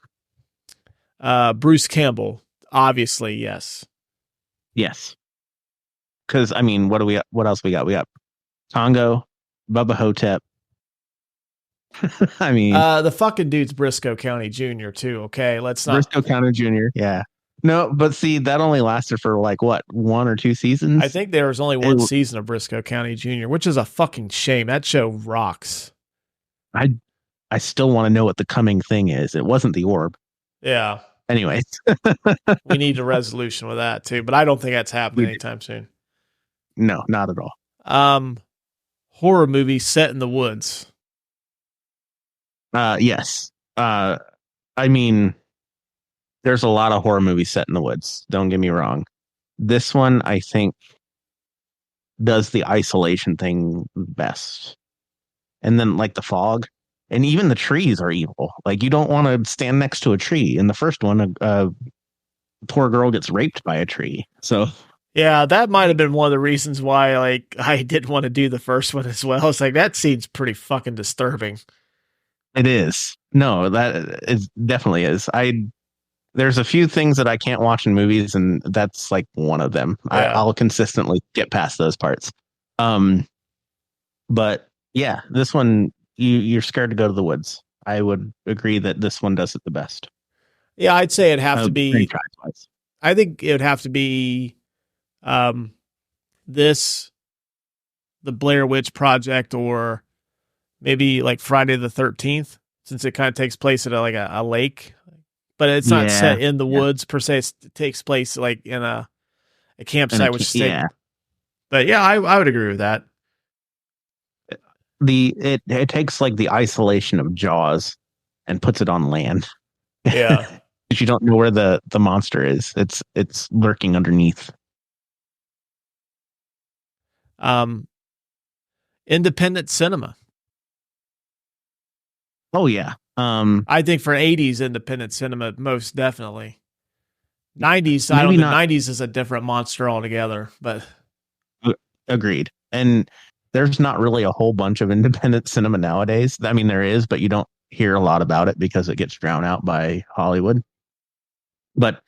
Bruce Campbell, obviously, yes. Yes. Because, I mean, what else we got? We got Tongo, Bubba Hotep. I mean, the fucking dude's Briscoe County Jr. too. Okay, let's not. Briscoe County Jr. Yeah. No, but see, that only lasted for like what, 1 or 2 seasons? I think there was only one season of Briscoe County Jr., which is a fucking shame. That show rocks. I still want to know what the coming thing is. It wasn't the orb. Yeah. Anyways, we need a resolution with that too, but I don't think that's happening anytime soon. No, not at all. Horror movie set in the woods. Yes. I mean, there's a lot of horror movies set in the woods. Don't get me wrong. This one, I think, does the isolation thing best. And then, like, the fog, and even the trees are evil. Like, you don't want to stand next to a tree. In the first one, a poor girl gets raped by a tree. So, yeah, that might have been one of the reasons why, like, I didn't want to do the first one as well. It's like, that scene's pretty fucking disturbing. It is. No, definitely is. There's a few things that I can't watch in movies, and that's like one of them. Yeah. I'll consistently get past those parts. But yeah, this one, you're scared to go to the woods. I would agree that this one does it the best. Yeah, I'd say it'd have to be. I think it would have to be this, the Blair Witch Project, or maybe like Friday the 13th, since it kind of takes place at a lake, but it's not set in the woods per se. It takes place like in a campsite, which is But yeah, I would agree with that. It takes like the isolation of Jaws and puts it on land. Yeah. Because you don't know where the monster is. It's lurking underneath. Independent cinema. Oh yeah. I think for 80s independent cinema, most definitely. 90s, I don't think 90s is a different monster altogether, but agreed. And there's not really a whole bunch of independent cinema nowadays. I mean, there is, but you don't hear a lot about it because it gets drowned out by Hollywood. But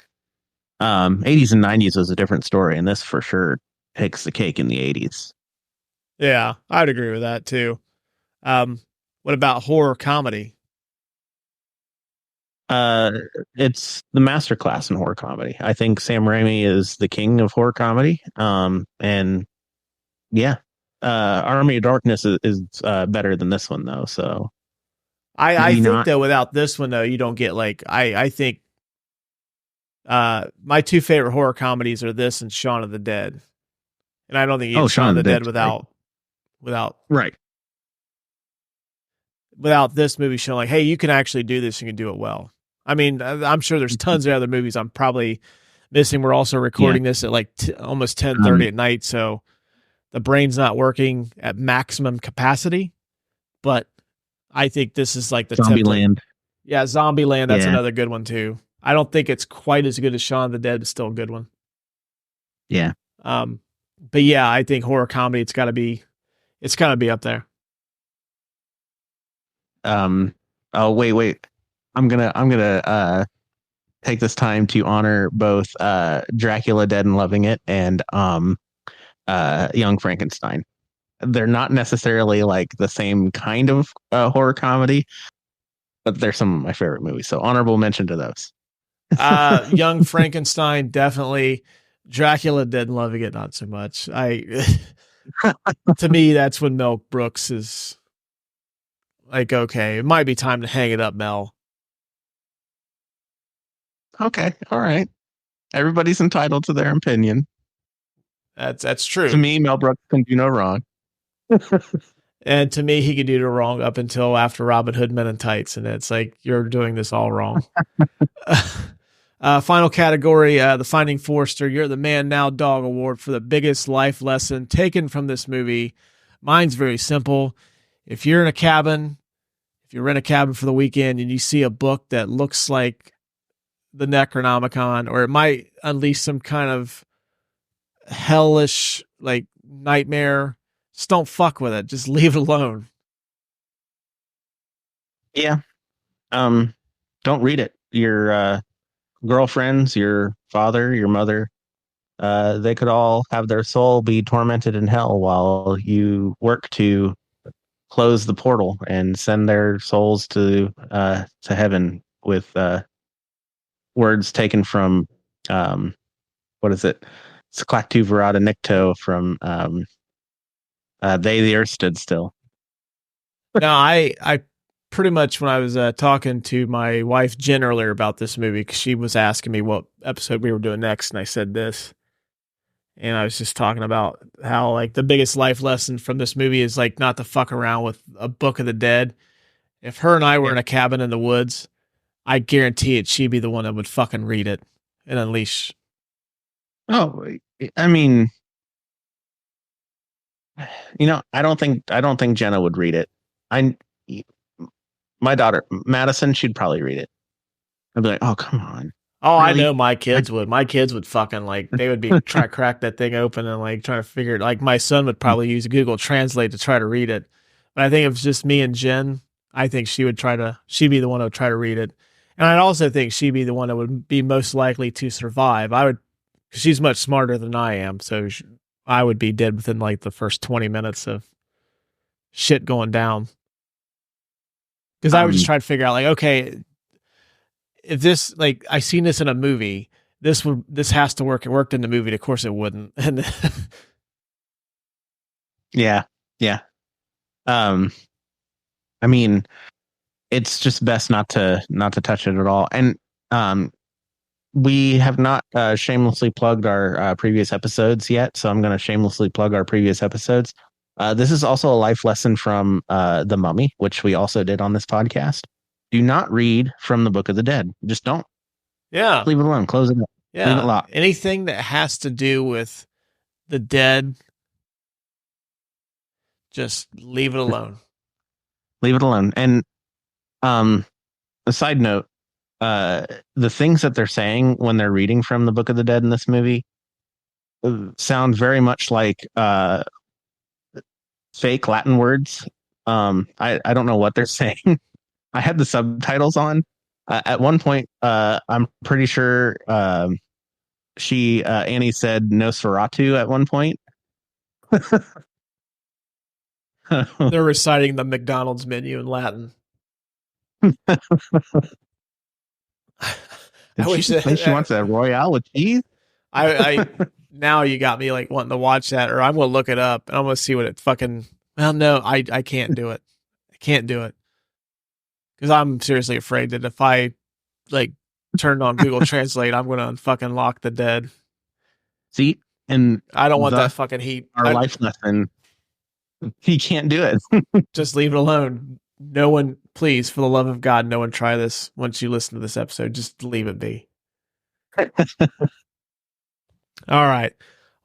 80s and 90s was a different story, and this for sure takes the cake in the 80s. Yeah, I'd agree with that too. What about horror comedy? Uh, it's the masterclass in horror comedy. I think Sam Raimi is the king of horror comedy. And yeah, Army of Darkness is better than this one though. So I maybe think not. though without this one though, you don't get like I think my two favorite horror comedies are this and Shaun of the Dead. And I don't think you get Shaun of the Dead without Right. without this movie showing like, hey, you can actually do this, you can do it well. I mean, I'm sure there's tons of other movies I'm probably missing. We're also recording this at like almost 10:30 at night, so the brain's not working at maximum capacity. But I think this is like the Zombieland. Yeah, Zombieland. That's another good one too. I don't think it's quite as good as Shaun of the Dead, but still a good one. Yeah. But yeah, I think horror comedy. It's gotta be up there. Oh wait. I'm gonna take this time to honor both Dracula Dead and Loving It and Young Frankenstein. They're not necessarily like the same kind of horror comedy, but they're some of my favorite movies. So honorable mention to those. Young Frankenstein, definitely. Dracula Dead and Loving It, not so much. To me, that's when Mel Brooks is like, okay, it might be time to hang it up, Mel. Okay, all right. Everybody's entitled to their opinion. That's true. To me, Mel Brooks can do no wrong. And to me, he could do no wrong up until after Robin Hood Men in Tights, and it's like, you're doing this all wrong. Final category, the Finding Forrester You're the Man Now Dog Award for the biggest life lesson taken from this movie. Mine's very simple. If you rent a cabin for the weekend and you see a book that looks like the Necronomicon, or it might unleash some kind of hellish like nightmare, just don't fuck with it. Just leave it alone. Yeah. Don't read it. Your girlfriends, your father, your mother, they could all have their soul be tormented in hell while you work to close the portal and send their souls to heaven with words taken from what is it? Sklatu Verata Nikto from They the Earth Stood Still. No, I pretty much, when I was talking to my wife Jen earlier about this movie, because she was asking me what episode we were doing next, and I said this, and I was just talking about how like the biggest life lesson from this movie is like not to fuck around with a Book of the Dead. If her and I were in a cabin in the woods, I guarantee it, she'd be the one that would fucking read it and unleash. Oh, I mean, I don't think Jenna would read it. My daughter Madison, she'd probably read it. I'd be like, oh, come on. Oh, really? I know my kids would. My kids would fucking like, they would be try to crack that thing open and like trying to figure it. Like my son would probably use Google Translate to try to read it. But I think if it's just me and Jen, I think she'd be the one that would try to read it. And I'd also think she'd be the one that would be most likely to survive. Because she's much smarter than I am. So I would be dead within like the first 20 minutes of shit going down. Because I would just try to figure out like, okay, if this, like, I seen this in a movie, this has to work. It worked in the movie. Of course it wouldn't. And yeah. I mean, it's just best not to touch it at all. And we have not shamelessly plugged our previous episodes yet, so I'm going to shamelessly plug our previous episodes. This is also a life lesson from The Mummy, which we also did on this podcast. Do not read from the Book of the Dead. Just don't. Yeah. Leave it alone. Close it up. Yeah. Leave it locked. Anything that has to do with the dead, just leave it alone. Leave it alone. And a side note, the things that they're saying when they're reading from the Book of the Dead in this movie sound very much like fake Latin words. I don't know what they're saying. I had the subtitles on. At one point, I'm pretty sure Annie said Nosferatu at one point. They're reciting the McDonald's menu in Latin. I wish that she wants a Royale with cheese. I now you got me like wanting to watch that, or I'm gonna look it up and I'm gonna see what it fucking. Well, no, I can't do it. I can't do it because I'm seriously afraid that if I like turned on Google Translate, I'm gonna fucking lock the dead. See, and I don't want that fucking heat. Our life lesson. He can't do it. Just leave it alone. No one, please, for the love of God, no one try this once you listen to this episode. Just leave it be. All right.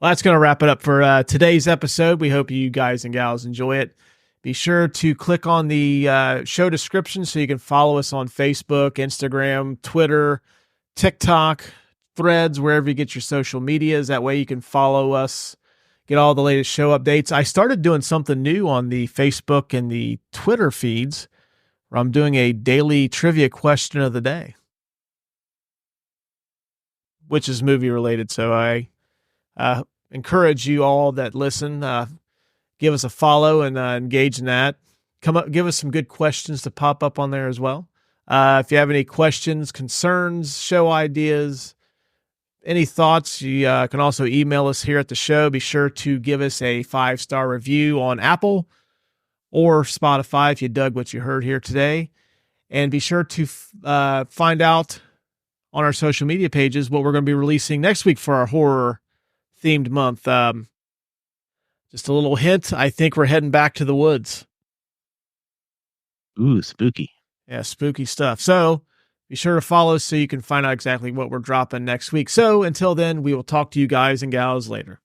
Well, that's going to wrap it up for today's episode. We hope you guys and gals enjoy it. Be sure to click on the show description so you can follow us on Facebook, Instagram, Twitter, TikTok, Threads, wherever you get your social medias. That way you can follow us, get all the latest show updates. I started doing something new on the Facebook and the Twitter feeds where I'm doing a daily trivia question of the day, which is movie related. So I encourage you all that listen, give us a follow and engage in that. Come up, give us some good questions to pop up on there as well. If you have any questions, concerns, show ideas, any thoughts, you can also email us here at the show. Be sure to give us a 5-star review on Apple or Spotify if you dug what you heard here today. And be sure to find out on our social media pages what we're going to be releasing next week for our horror-themed month. Just a little hint, I think we're heading back to the woods. Ooh, spooky. Yeah, spooky stuff. So be sure to follow us so you can find out exactly what we're dropping next week. So until then, we will talk to you guys and gals later.